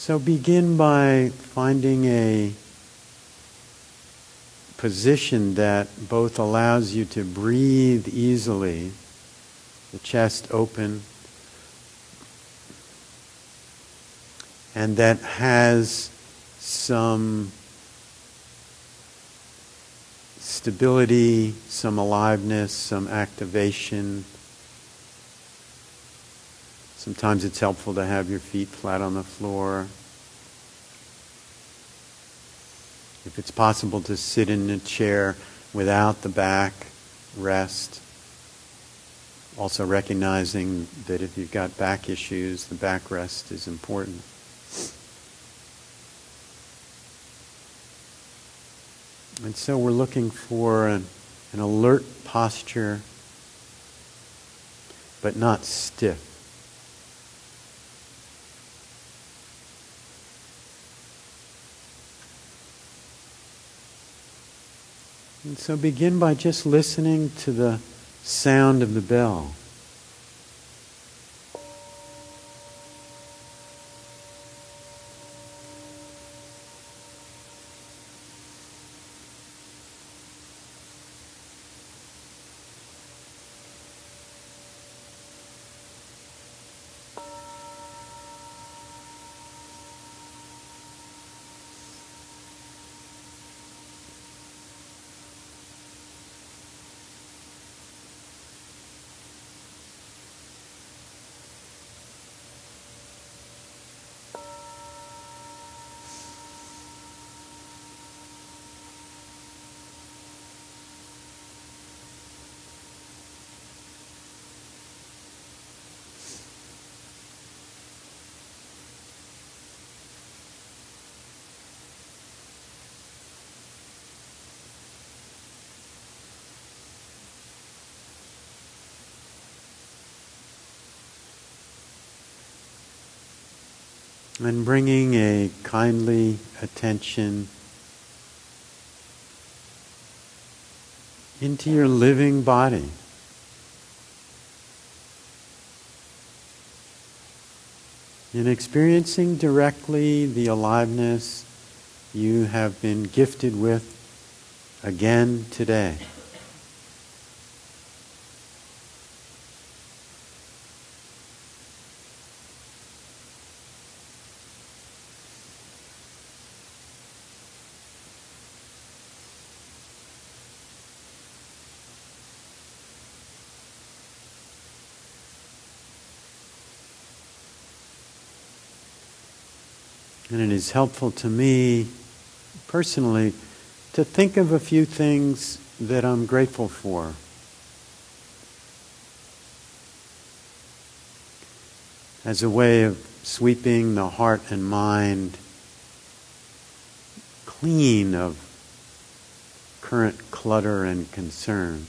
So begin by finding a position that both allows you to breathe easily, the chest open, and that has some stability, some aliveness, some activation. Sometimes it's helpful to have your feet flat on the floor. If it's possible to sit in a chair without the back rest, also recognizing that if you've got back issues, the back rest is important. And so we're looking for an alert posture, but not stiff. And so begin by just listening to the sound of the bell. And bringing a kindly attention into your living body. And experiencing directly the aliveness you have been gifted with again today. And it is helpful to me, personally, to think of a few things that I'm grateful for. As a way of sweeping the heart and mind clean of current clutter and concern.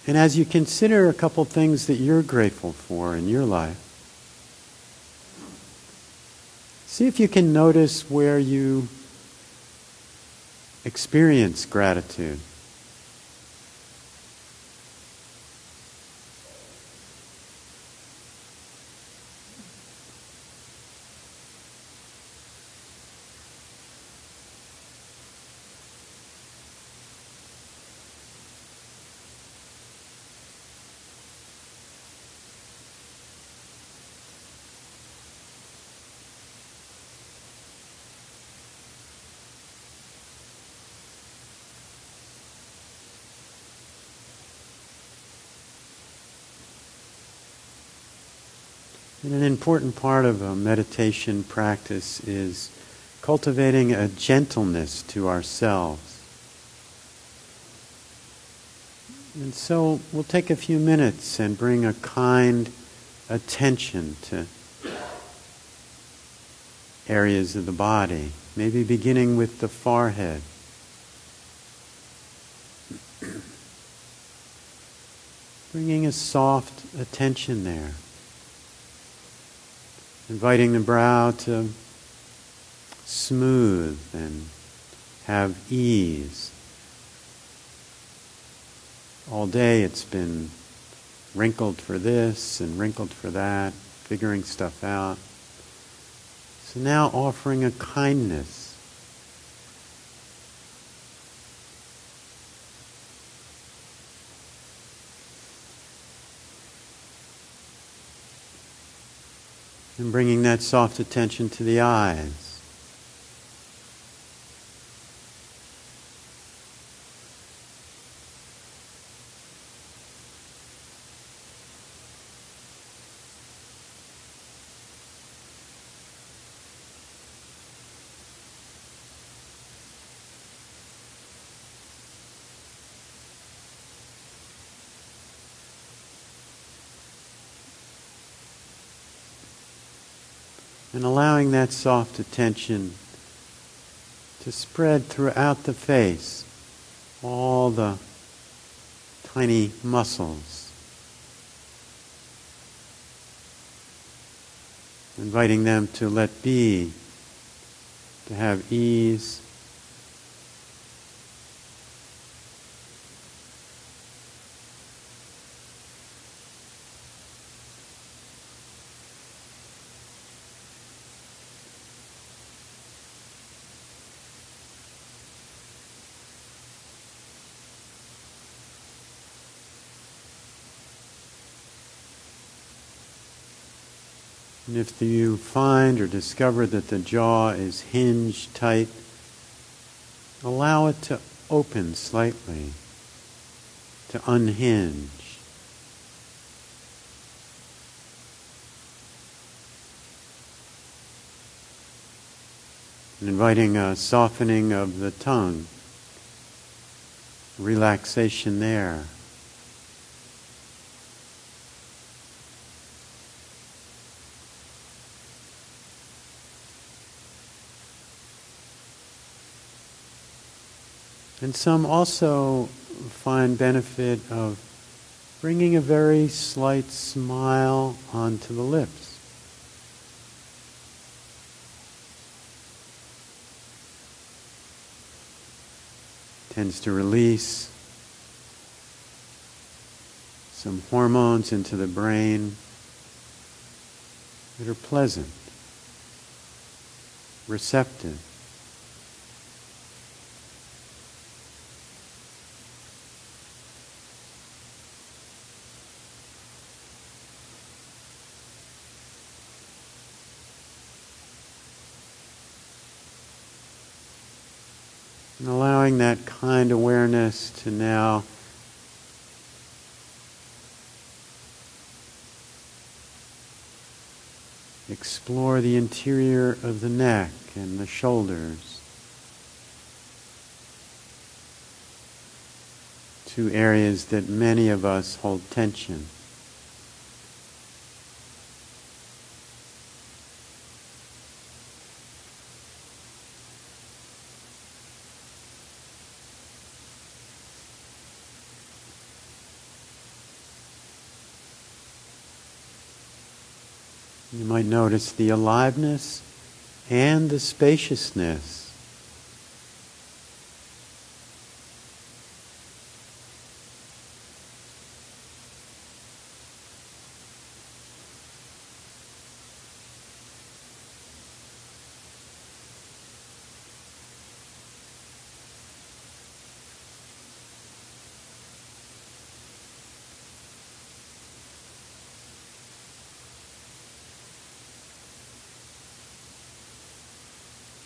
And as you consider a couple things that you're grateful for in your life, see if you can notice where you experience gratitude. And an important part of a meditation practice is cultivating a gentleness to ourselves. And so we'll take a few minutes and bring a kind attention to areas of the body, maybe beginning with the forehead. Bringing a soft attention there. Inviting the brow to smooth and have ease. all day it's been wrinkled for this and wrinkled for that, figuring stuff out. So now offering a kindness. And bringing that soft attention to the eyes. And allowing that soft attention to spread throughout the face, all the tiny muscles. Inviting them to let be, to have ease. And if you find or discover that the jaw is hinged tight, allow it to open slightly, to unhinge. And inviting a softening of the tongue, relaxation there. And some also find benefit of bringing a very slight smile onto the lips. Tends to release some hormones into the brain that are pleasant, receptive. And allowing that kind awareness to now explore the interior of the neck and the shoulders. Two areas that many of us hold tension. You might notice the aliveness and the spaciousness.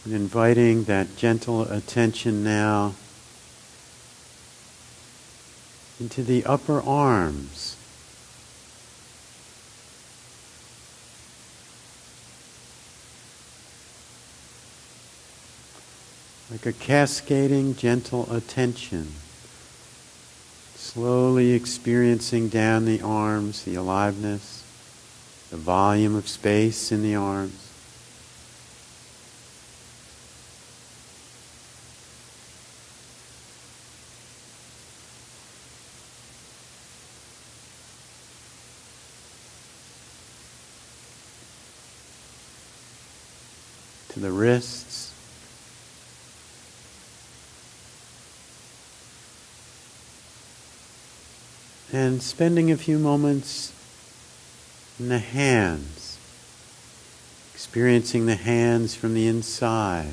And inviting that gentle attention now into the upper arms. Like a cascading gentle attention. Slowly experiencing down the arms, the aliveness, the volume of space in the arms. To the wrists, And spending a few moments in the hands, experiencing the hands from the inside,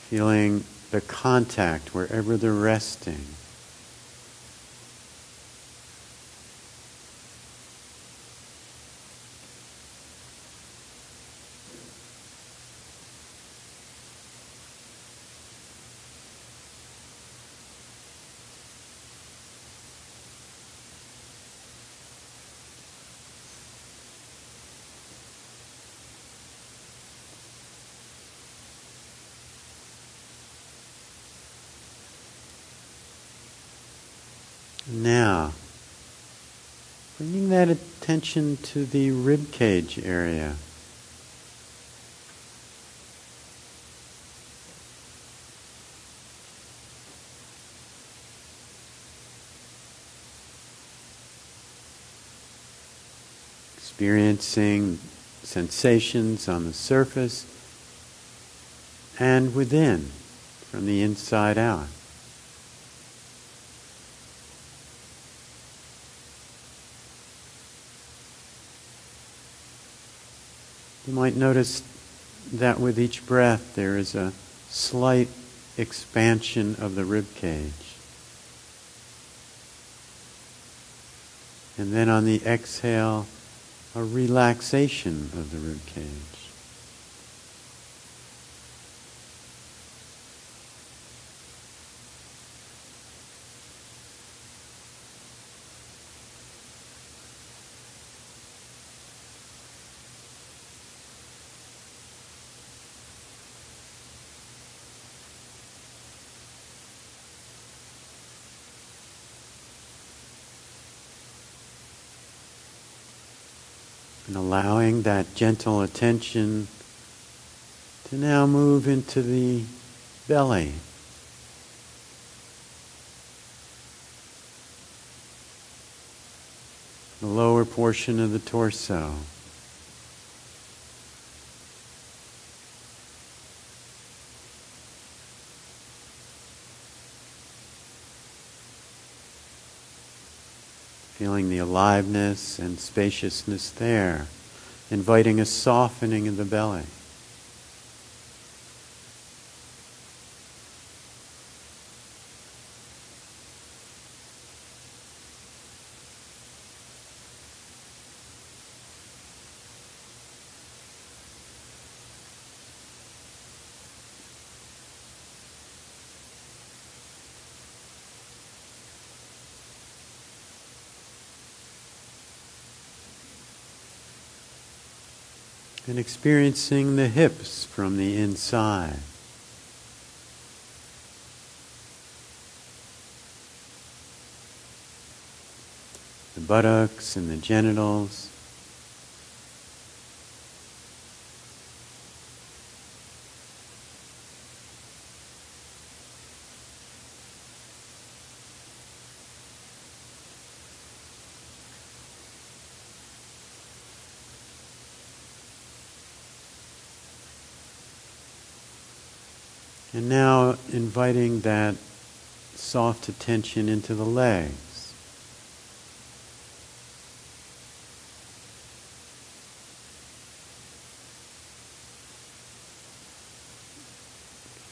feeling the contact wherever they're resting. Now, bringing that attention to the rib cage area. Experiencing sensations on the surface and within, from the inside out. You might notice that with each breath there is a slight expansion of the rib cage. And then on the exhale, a relaxation of the rib cage. And allowing that gentle attention to now move into the belly. The lower portion of the torso. Feeling the aliveness and spaciousness there, inviting a softening of the belly. And experiencing the hips from the inside. The buttocks and the genitals. And now inviting that soft attention into the legs.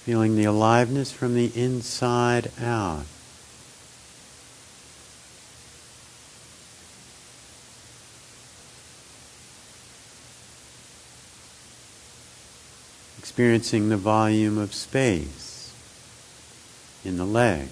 Feeling the aliveness from the inside out. Experiencing the volume of space in the legs.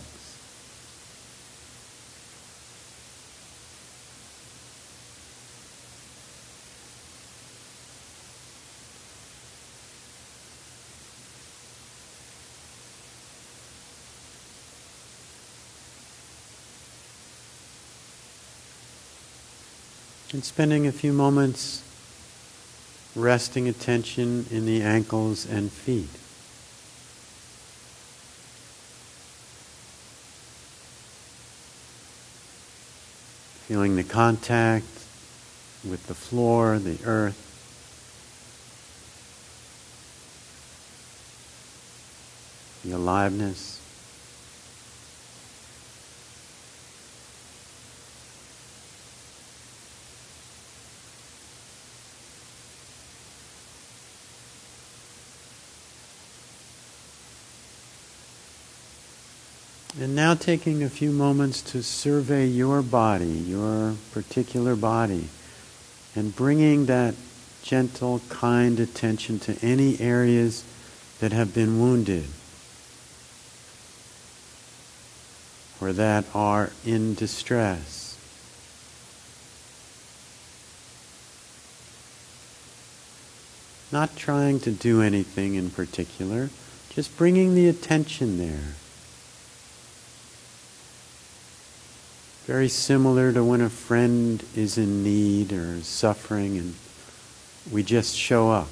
And spending a few moments resting attention in the ankles and feet. Feeling the contact with the floor, the earth. The aliveness. And now taking a few moments to survey your body, your particular body, and bringing that gentle, kind attention to any areas that have been wounded or that are in distress. Not trying to do anything in particular, just bringing the attention there. Very similar to when a friend is in need or is suffering and we just show up.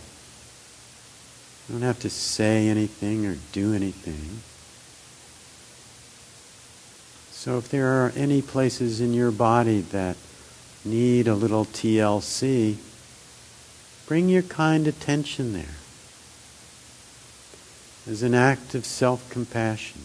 You don't have to say anything or do anything. So if there are any places in your body that need a little TLC, bring your kind attention there as an act of self-compassion.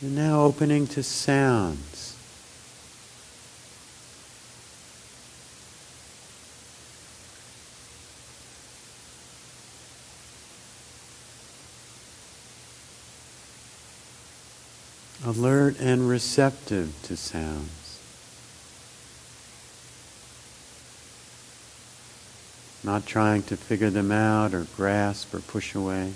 You're now opening to sounds. Alert and receptive to sounds. Not trying to figure them out or grasp or push away.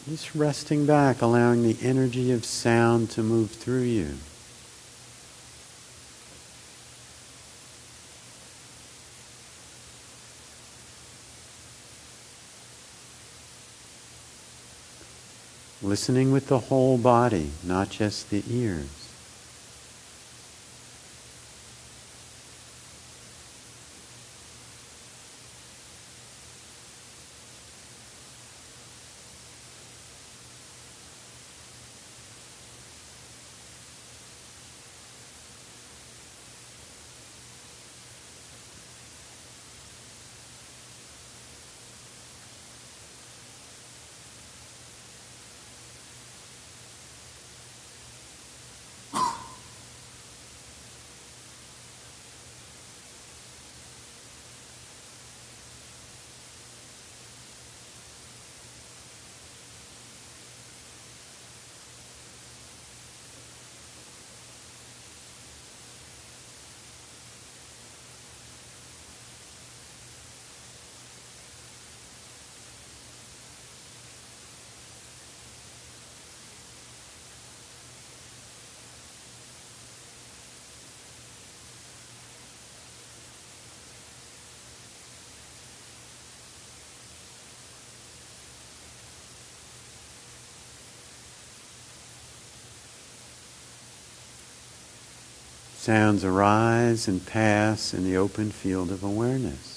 Just resting back, allowing the energy of sound to move through you. Listening with the whole body, not just the ears. Sounds arise and pass in the open field of awareness.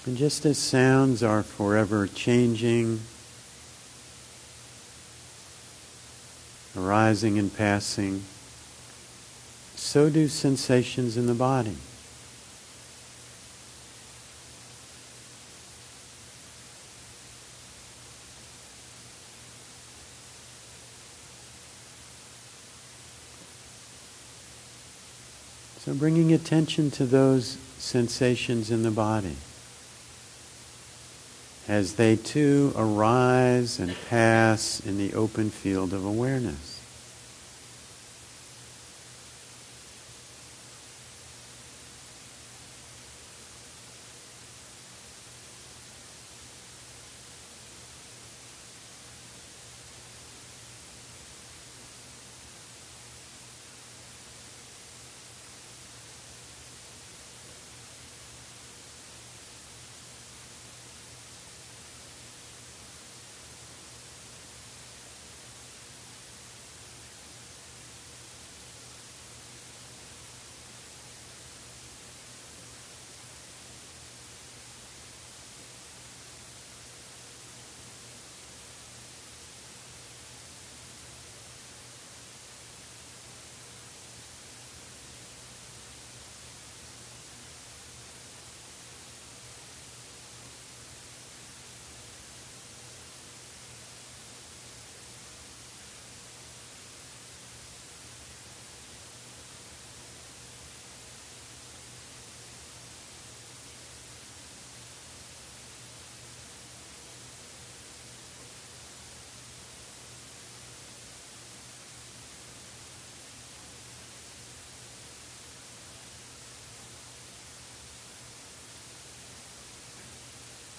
And just as sounds are forever changing, arising and passing, so do sensations in the body. So bringing attention to those sensations in the body as they too arise and pass in the open field of awareness.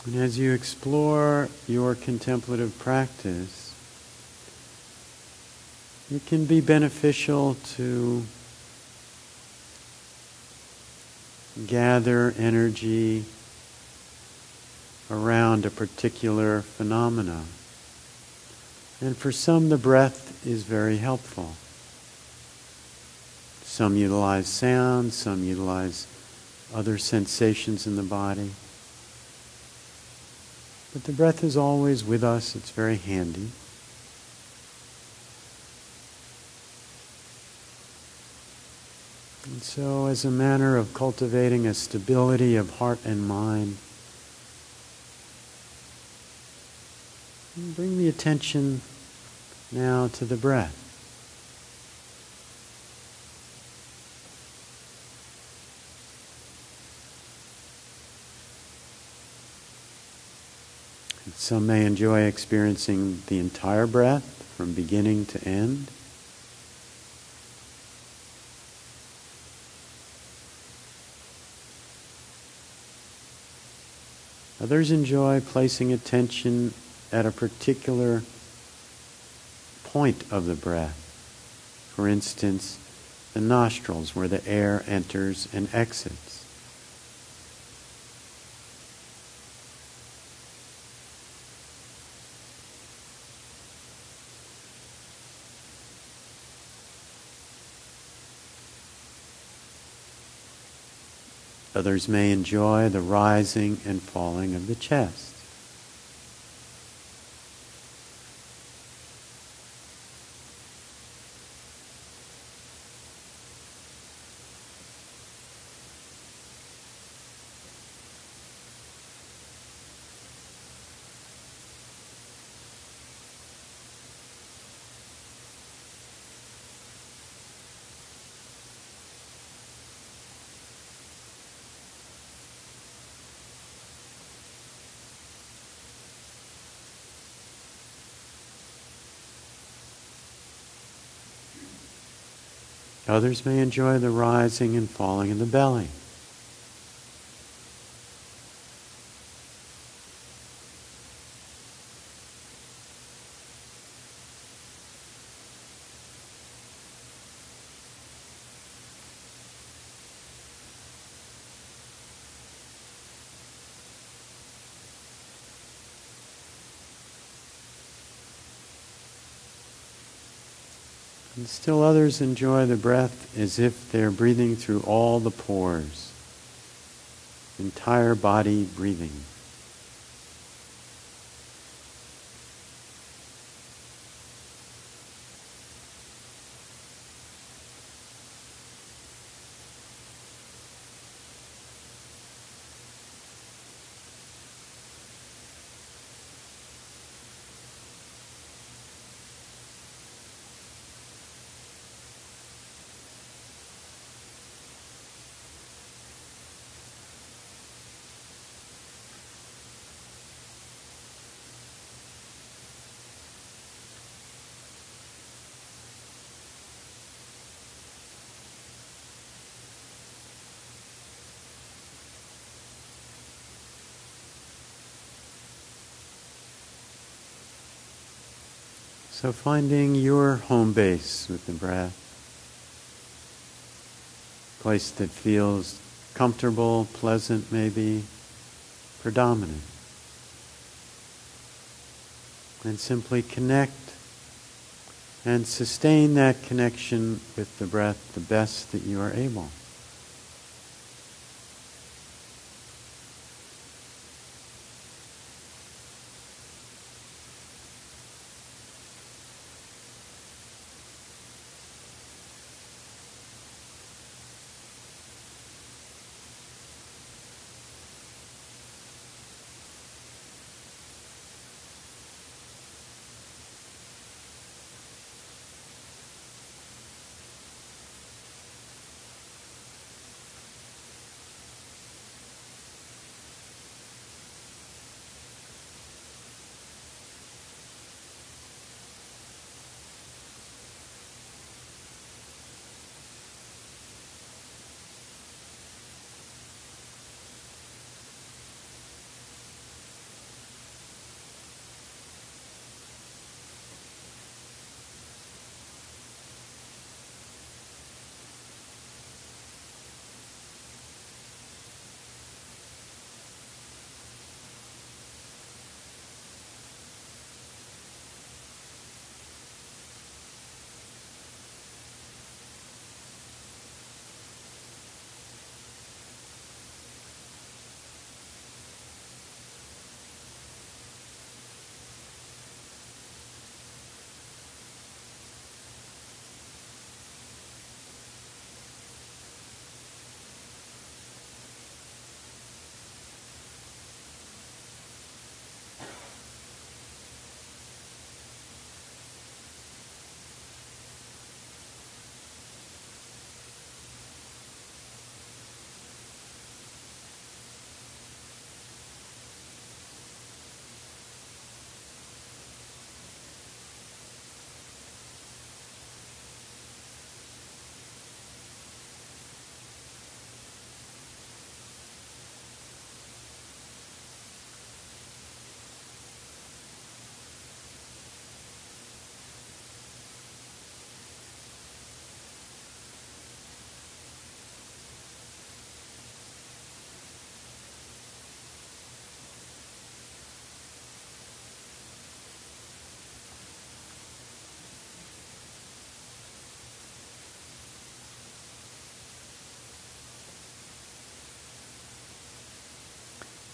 And as you explore your contemplative practice, it can be beneficial to gather energy around a particular phenomena. And for some, the breath is very helpful. Some utilize sound, some utilize other sensations in the body. But the breath is always with us. It's very handy. And so, as a manner of cultivating a stability of heart and mind, bring the attention now to the breath. Some may enjoy experiencing the entire breath from beginning to end. Others enjoy placing attention at a particular point of the breath. For instance, the nostrils, where the air enters and exits. Others may enjoy the rising and falling of the chest. Others may enjoy the rising and falling in the belly. And still others enjoy the breath as if they're breathing through all the pores, entire body breathing. So finding your home base with the breath, place that feels comfortable, pleasant maybe, predominant. And simply connect and sustain that connection with the breath the best that you are able.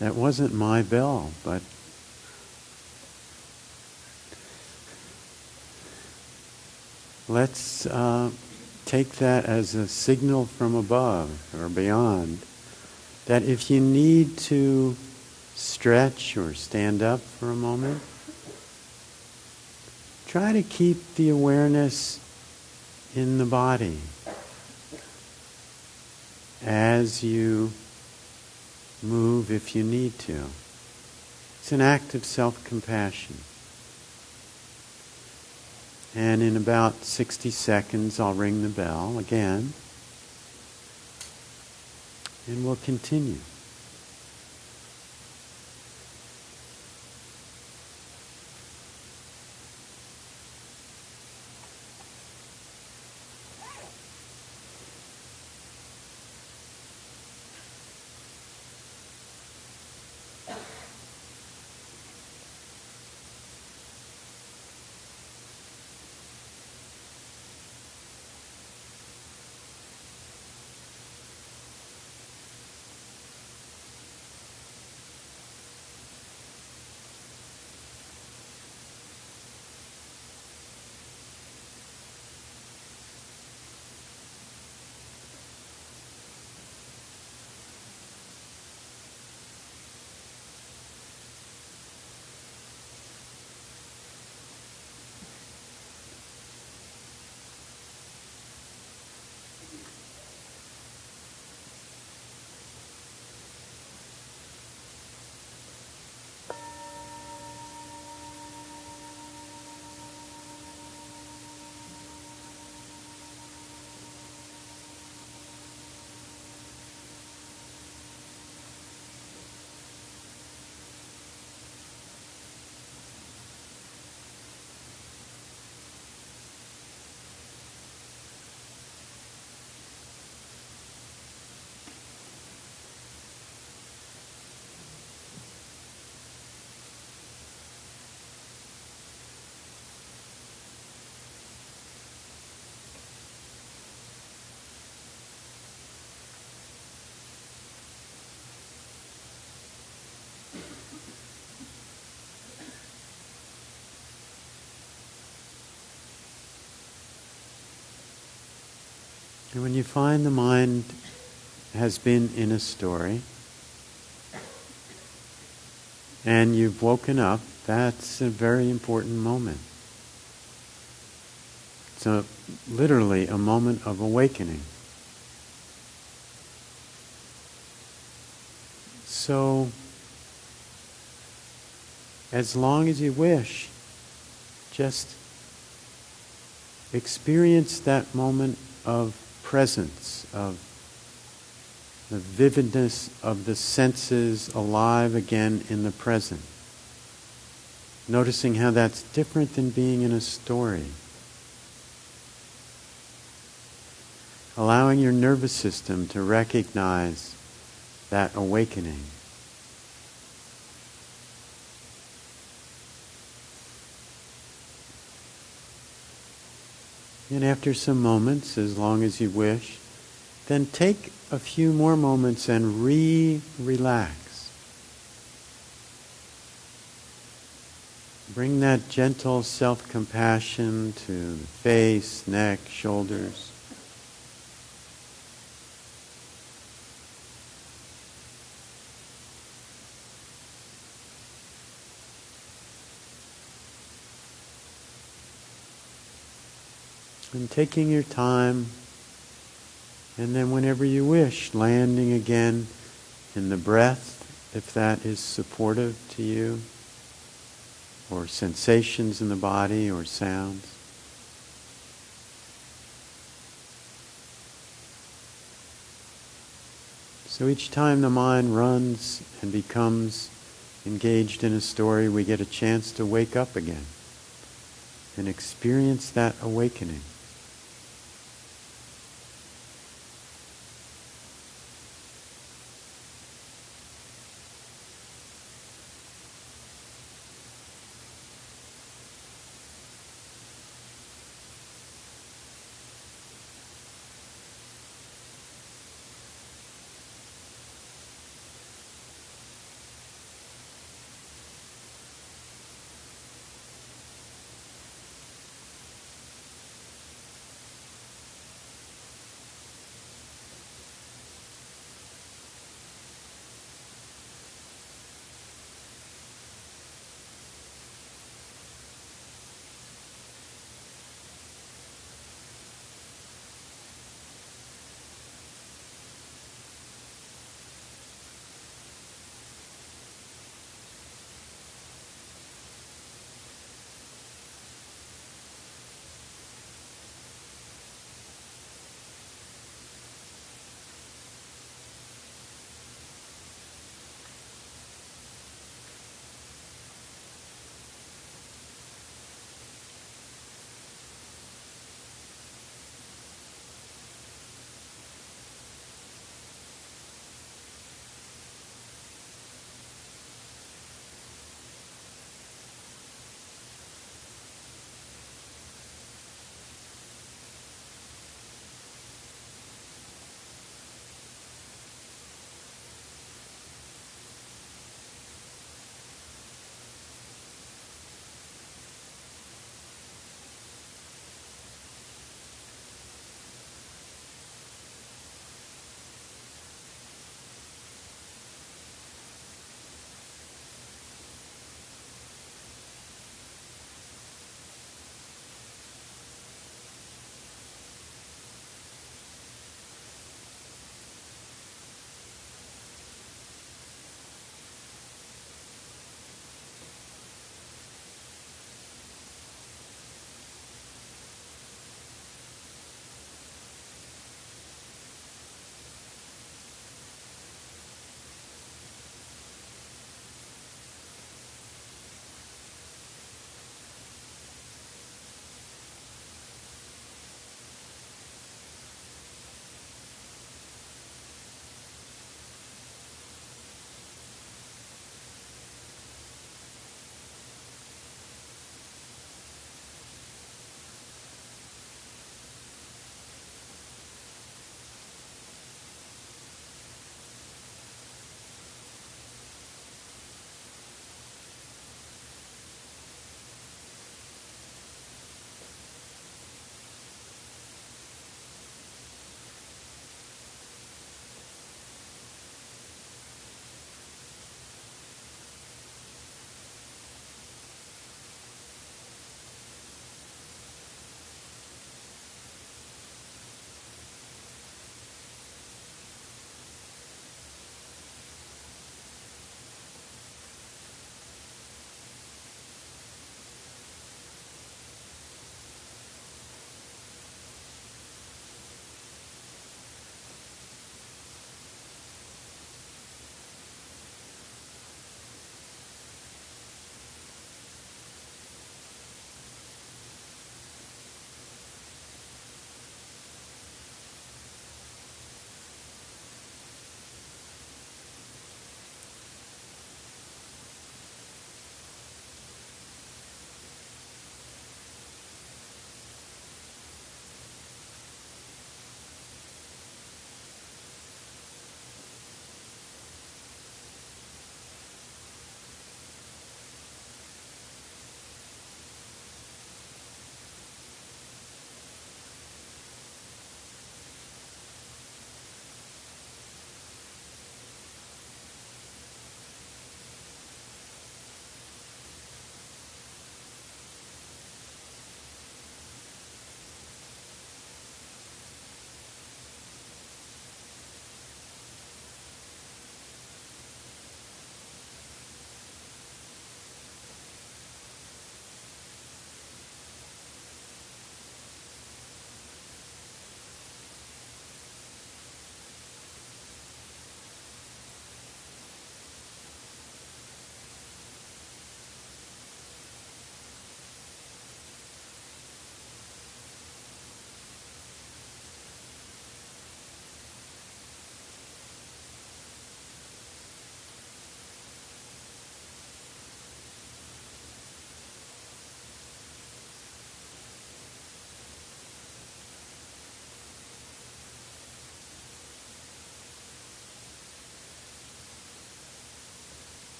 That wasn't my bell, but let's take that as a signal from above or beyond that if you need to stretch or stand up for a moment, try to keep the awareness in the body as you move if you need to. It's an act of self-compassion. And in about 60 seconds, I'll ring the bell again, and we'll continue. And when you find the mind has been in a story, and you've woken up, that's a very important moment. It's literally a moment of awakening. So, as long as you wish, just experience that moment of presence, of the vividness of the senses alive again in the present. Noticing how that's different than being in a story. Allowing your nervous system to recognize that awakening. And after some moments, as long as you wish, then take a few more moments and relax. Bring that gentle self-compassion to the face, neck, shoulders. And taking your time, and then whenever you wish, landing again in the breath, if that is supportive to you, or sensations in the body, or sounds. So each time the mind runs and becomes engaged in a story, we get a chance to wake up again and experience that awakening.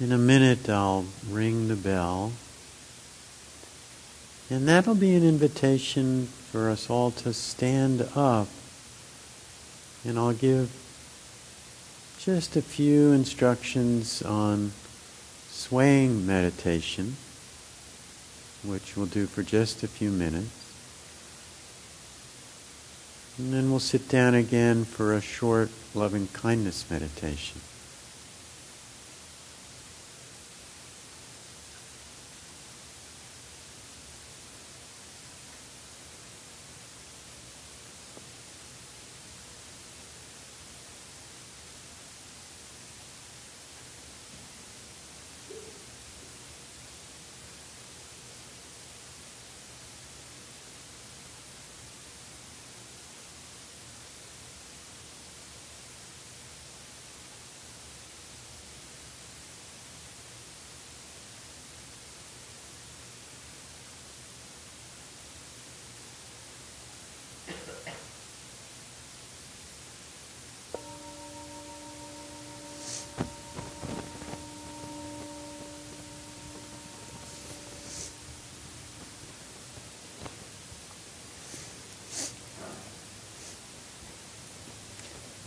In a minute I'll ring the bell, and that'll be an invitation for us all to stand up, and I'll give just a few instructions on swaying meditation, which we'll do for just a few minutes. And then we'll sit down again for a short loving kindness meditation.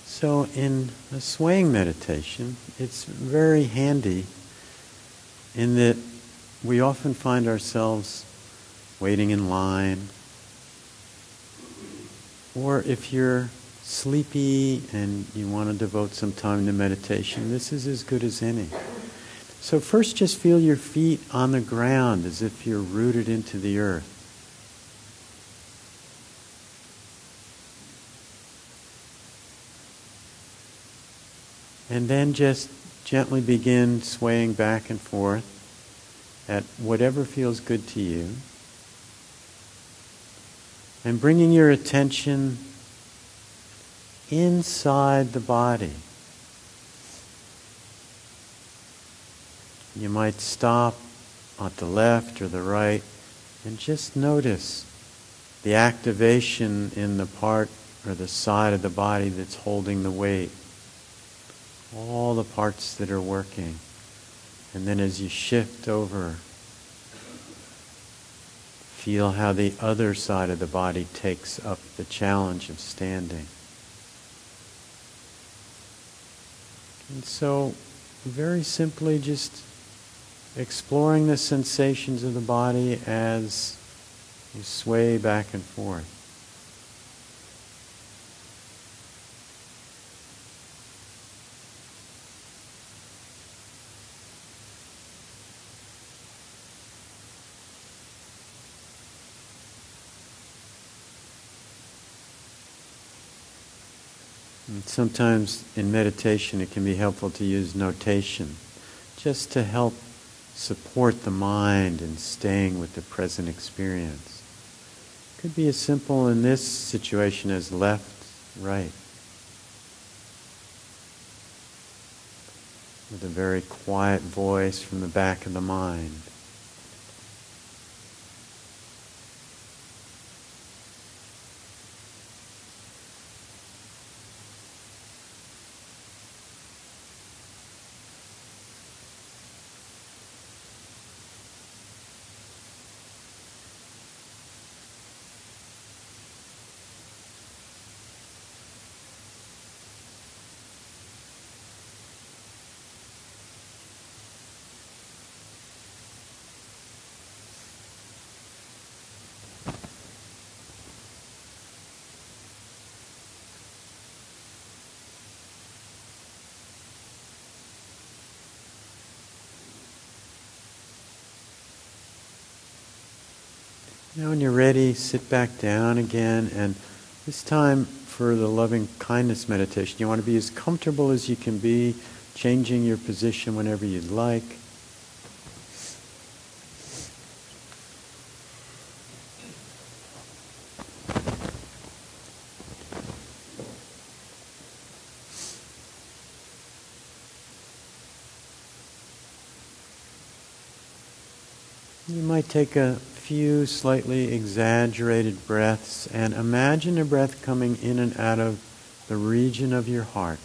So in a swaying meditation, it's very handy in that we often find ourselves waiting in line, or if you're sleepy and you want to devote some time to meditation, this is as good as any. So first just feel your feet on the ground as if you're rooted into the earth. And then just gently begin swaying back and forth at whatever feels good to you. And bringing your attention inside the body. You might stop at the left or the right and just notice the activation in the part or the side of the body that's holding the weight. All the parts that are working. And then as you shift over, feel how the other side of the body takes up the challenge of standing. And so, very simply just exploring the sensations of the body as you sway back and forth. And sometimes in meditation it can be helpful to use notation just to help support the mind in staying with the present experience. It could be as simple in this situation as left, right, with a very quiet voice from the back of the mind. Now when you're ready, sit back down again, and this time for the loving kindness meditation, you want to be as comfortable as you can be, changing your position whenever you'd like. You might take a few slightly exaggerated breaths and imagine a breath coming in and out of the region of your heart.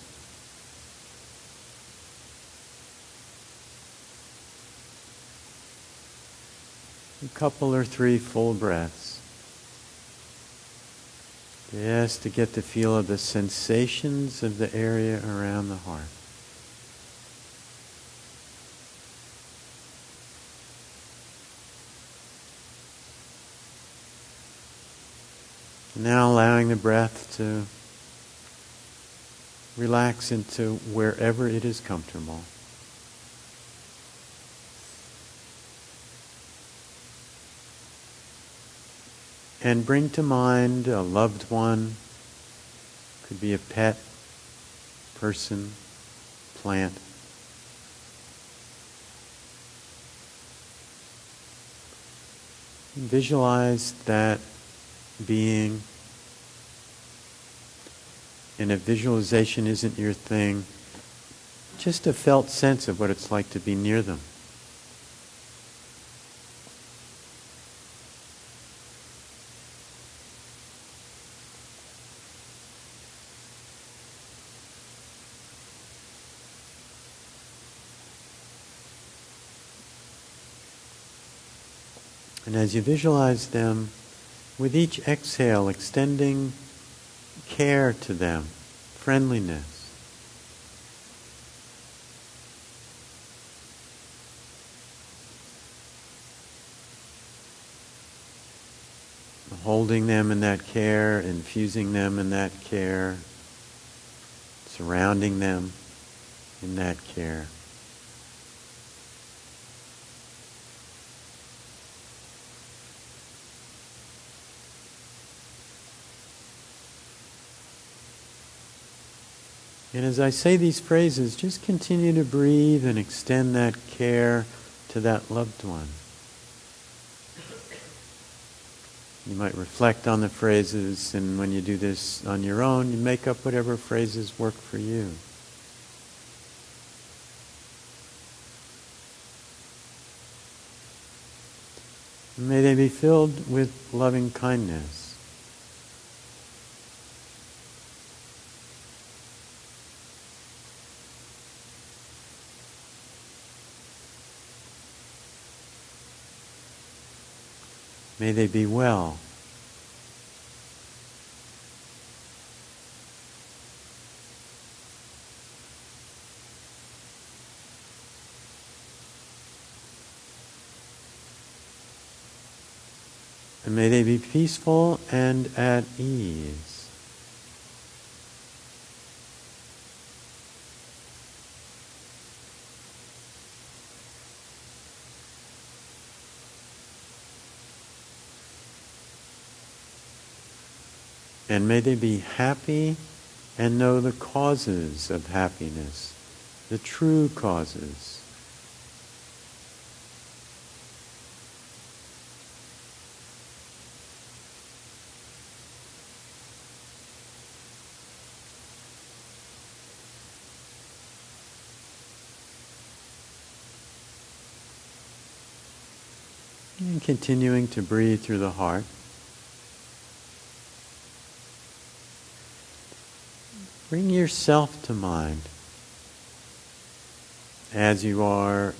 A couple or three full breaths. Just to get the feel of the sensations of the area around the heart. Now allowing the breath to relax into wherever it is comfortable. And bring to mind a loved one, could be a pet, person, plant. Visualize that being. And if visualization isn't your thing, just a felt sense of what it's like to be near them. And as you visualize them, with each exhale, extending care to them, friendliness. Holding them in that care, infusing them in that care, surrounding them in that care. And as I say these phrases, just continue to breathe and extend that care to that loved one. You might reflect on the phrases, and when you do this on your own, you make up whatever phrases work for you. And may they be filled with loving kindness. May they be well. And may they be peaceful and at ease. And may they be happy and know the causes of happiness, the true causes. And continuing to breathe through the heart. Bring yourself to mind as you are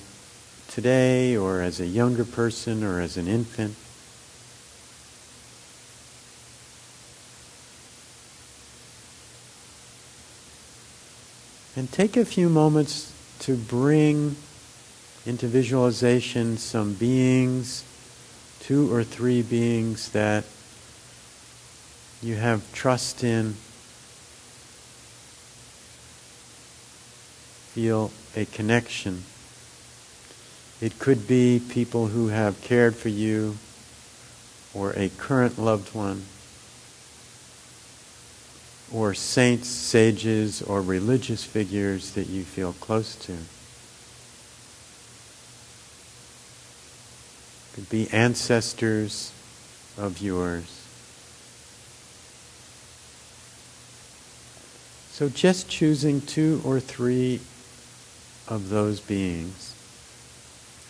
today, or as a younger person, or as an infant. And take a few moments to bring into visualization some beings, 2 or 3 beings that you have trust in. Feel a connection. It could be people who have cared for you, or a current loved one, or saints, sages, or religious figures that you feel close to. It could be ancestors of yours. So just choosing 2 or 3 of those beings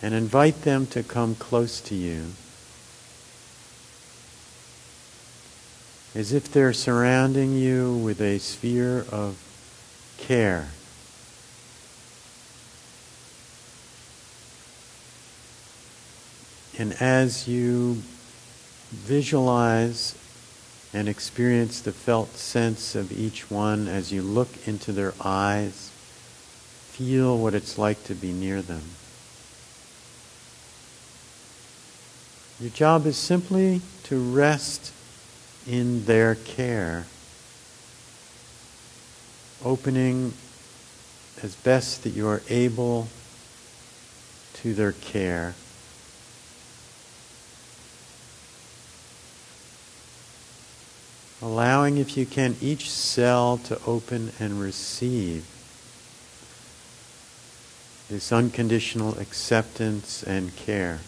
and invite them to come close to you, as if they're surrounding you with a sphere of care. And as you visualize and experience the felt sense of each one, as you look into their eyes, feel what it's like to be near them. Your job is simply to rest in their care, opening as best that you are able to their care. Allowing, if you can, each cell to open and receive this unconditional acceptance and care.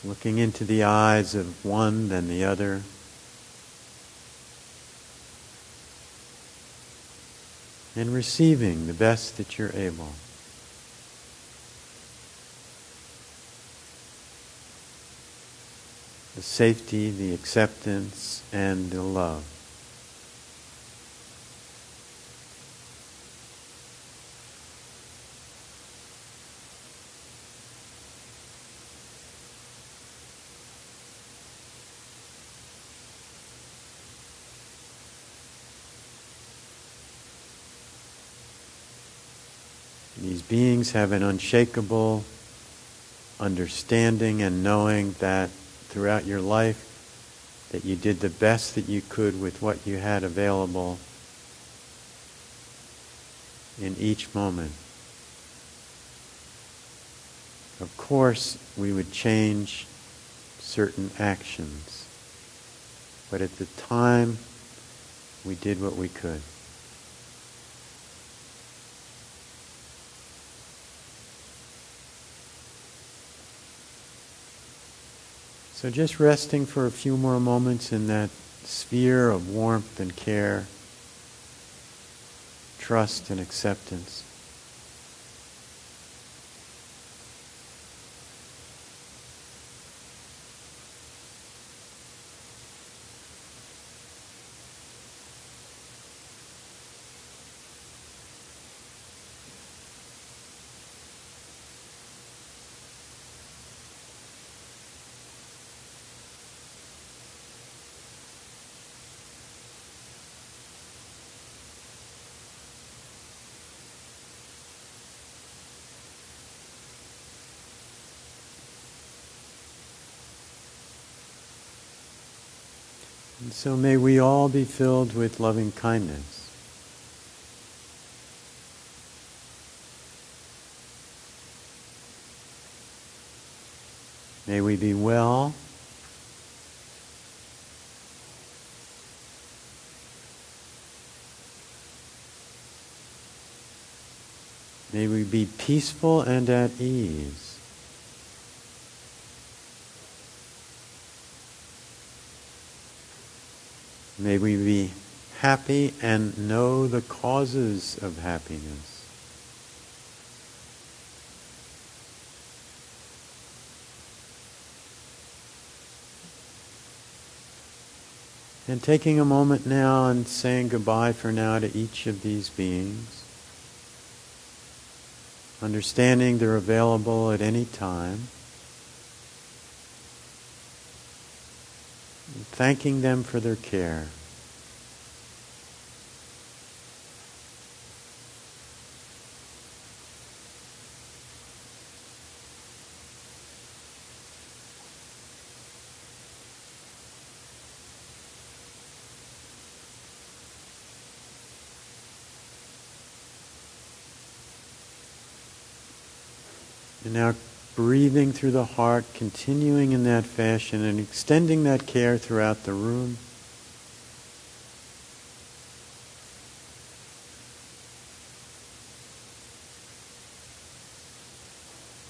Looking into the eyes of one, then the other. And receiving the best that you're able. The safety, the acceptance, and the love. These beings have an unshakable understanding and knowing that throughout your life that you did the best that you could with what you had available in each moment. Of course, we would change certain actions, but at the time, we did what we could. So just resting for a few more moments in that sphere of warmth and care, trust and acceptance. And so may we all be filled with loving kindness. May we be well. May we be peaceful and at ease. May we be happy and know the causes of happiness. And taking a moment now and saying goodbye for now to each of these beings, understanding they're available at any time, and thanking them for their care. And now breathing through the heart, continuing in that fashion and extending that care throughout the room.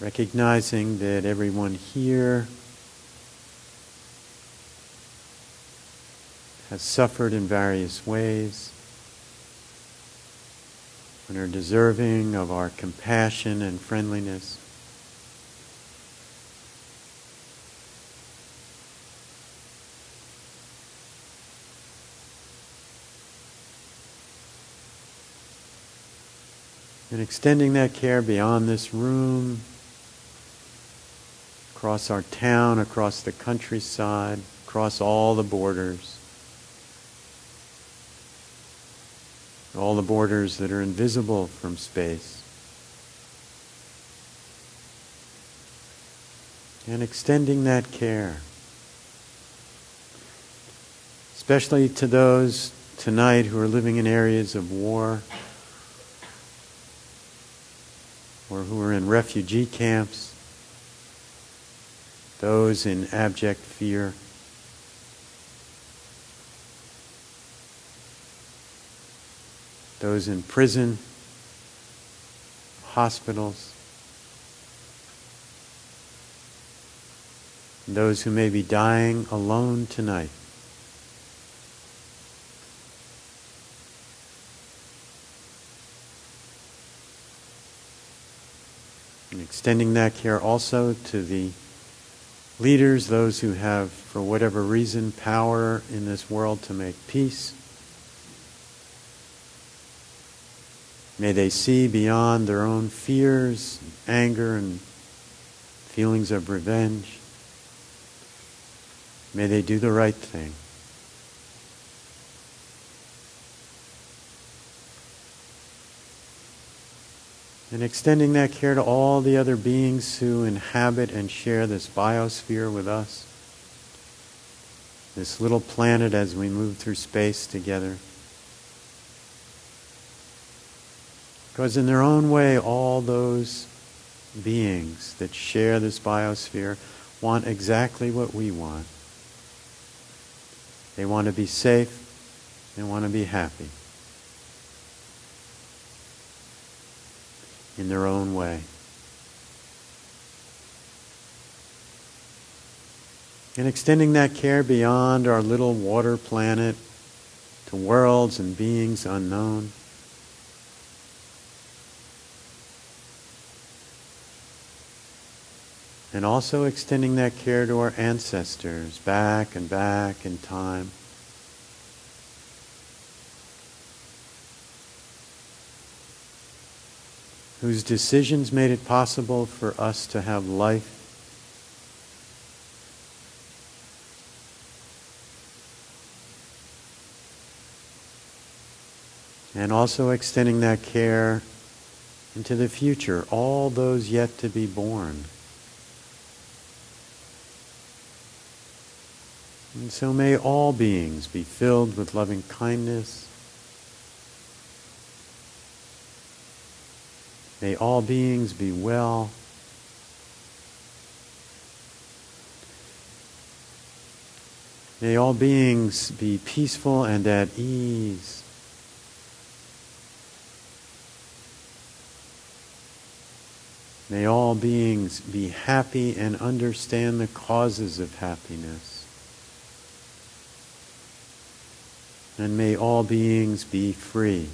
Recognizing that everyone here has suffered in various ways and are deserving of our compassion and friendliness. And extending that care beyond this room, across our town, across the countryside, across all the borders. All the borders that are invisible from space. And extending that care, especially to those tonight who are living in areas of war, or who are in refugee camps, those in abject fear. Those in prison, hospitals, and those who may be dying alone tonight. And extending that care also to the leaders, those who have, for whatever reason, power in this world to make peace. May they see beyond their own fears, anger, and feelings of revenge. May they do the right thing. And extending that care to all the other beings who inhabit and share this biosphere with us, this little planet as we move through space together. Because in their own way, all those beings that share this biosphere want exactly what we want. They want to be safe. They want to be happy. In their own way. And extending that care beyond our little water planet to worlds and beings unknown. And also extending that care to our ancestors, back and back in time. Whose decisions made it possible for us to have life. And also extending that care into the future, all those yet to be born. And so may all beings be filled with loving kindness. May all beings be well. May all beings be peaceful and at ease. May all beings be happy and understand the causes of happiness. And may all beings be free.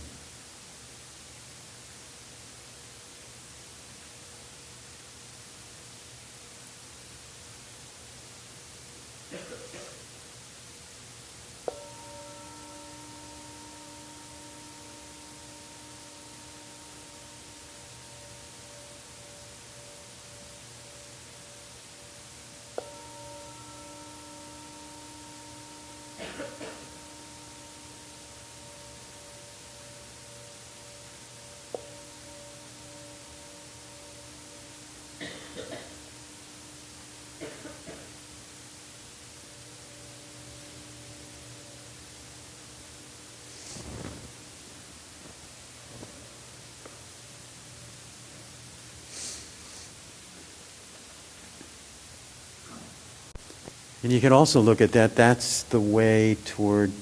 And you can also look at that, that's the way toward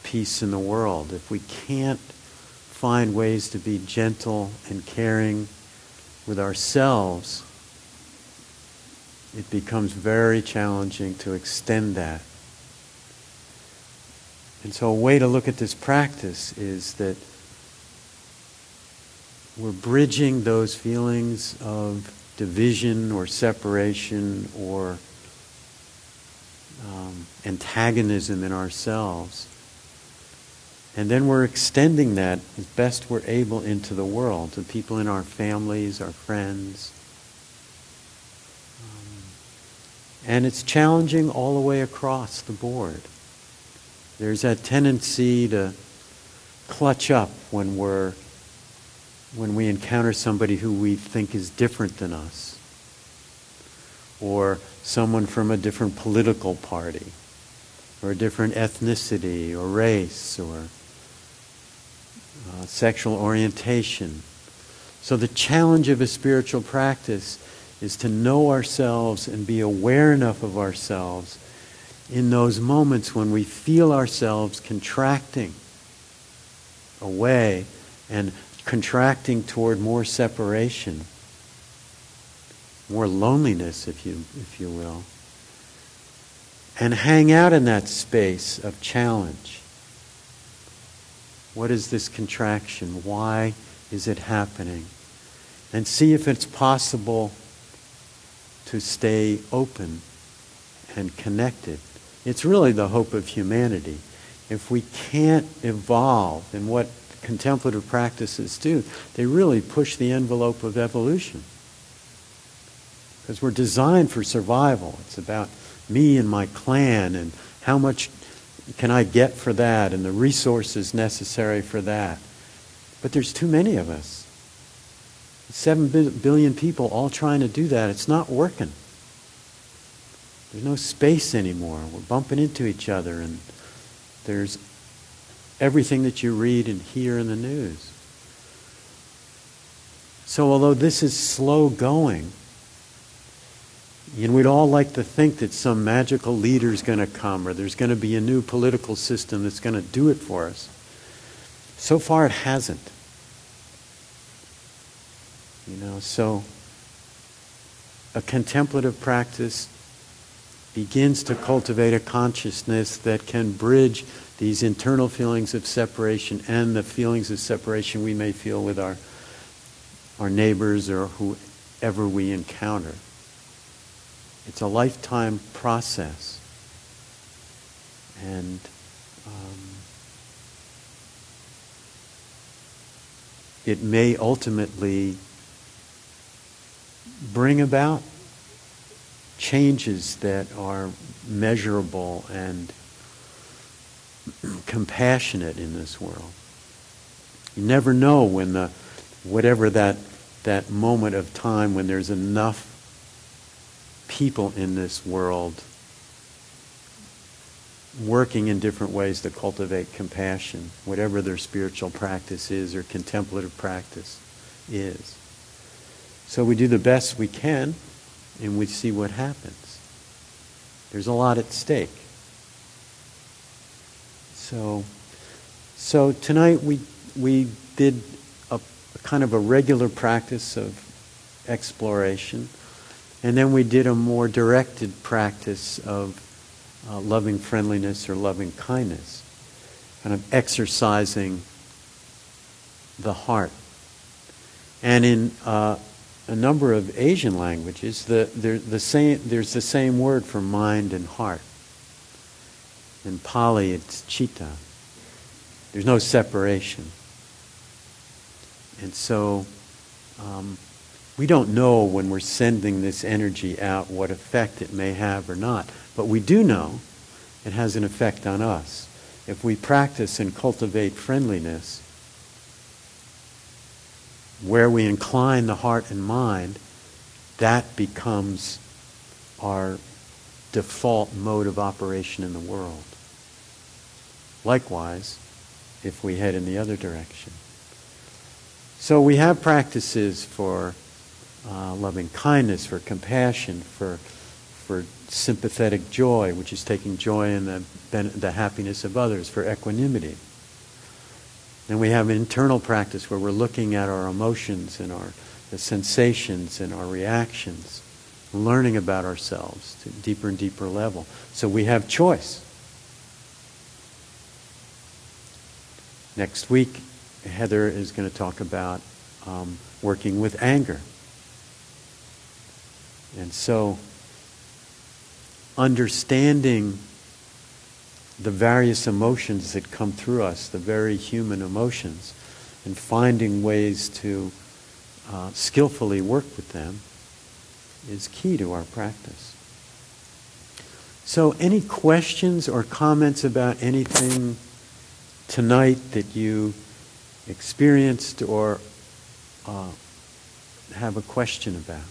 peace in the world. If we can't find ways to be gentle and caring with ourselves, it becomes very challenging to extend that. And so a way to look at this practice is that we're bridging those feelings of division or separation or antagonism in ourselves And then we're extending that as best we're able into the world, to people in our families, our friends. And it's challenging all the way across the board. There's that tendency to clutch up when we encounter somebody who we think is different than us, or someone from a different political party, or a different ethnicity, or race, or sexual orientation. So the challenge of a spiritual practice is to know ourselves and be aware enough of ourselves in those moments when we feel ourselves contracting away and contracting toward more separation, more loneliness, if you will, and hang out in that space of challenge. What is this contraction? Why is it happening? And see if it's possible to stay open and connected. It's really the hope of humanity. If we can't evolve, and what contemplative practices do, they really push the envelope of evolution. Because we're designed for survival. It's about me and my clan, and how much can I get for that, and the resources necessary for that. But there's too many of us. 7 billion people all trying to do that. It's not working. There's no space anymore. We're bumping into each other, and there's everything that you read and hear in the news. So although this is slow going, and we'd all like to think that some magical leader is going to come, or there's going to be a new political system that's going to do it for us, so far it hasn't. So a contemplative practice begins to cultivate a consciousness that can bridge these internal feelings of separation and the feelings of separation we may feel with our neighbors or whoever we encounter. It's a lifetime process. And it may ultimately bring about changes that are measurable and compassionate in this world. You never know when whatever that moment of time when there's enough people in this world working in different ways to cultivate compassion, whatever their spiritual practice is or contemplative practice is. So we do the best we can, and we see what happens. There's a lot at stake. So tonight we did a kind of a regular practice of exploration, and then we did a more directed practice of loving friendliness or loving kindness, kind of exercising the heart. And in a number of Asian languages, there's the same word for mind and heart. In Pali, it's citta. There's no separation. And so we don't know when we're sending this energy out what effect it may have or not. But we do know it has an effect on us. If we practice and cultivate friendliness, where we incline the heart and mind, that becomes our default mode of operation in the world. Likewise, if we head in the other direction. So we have practices for loving kindness, for compassion, for sympathetic joy, which is taking joy in the happiness of others, for equanimity. And we have an internal practice where we're looking at our emotions and the sensations and our reactions, learning about ourselves to a deeper and deeper level. So we have choice. Next week, Heather is going to talk about working with anger. And so understanding the various emotions that come through us, the very human emotions, and finding ways to skillfully work with them is key to our practice. So any questions or comments about anything tonight that you experienced or have a question about?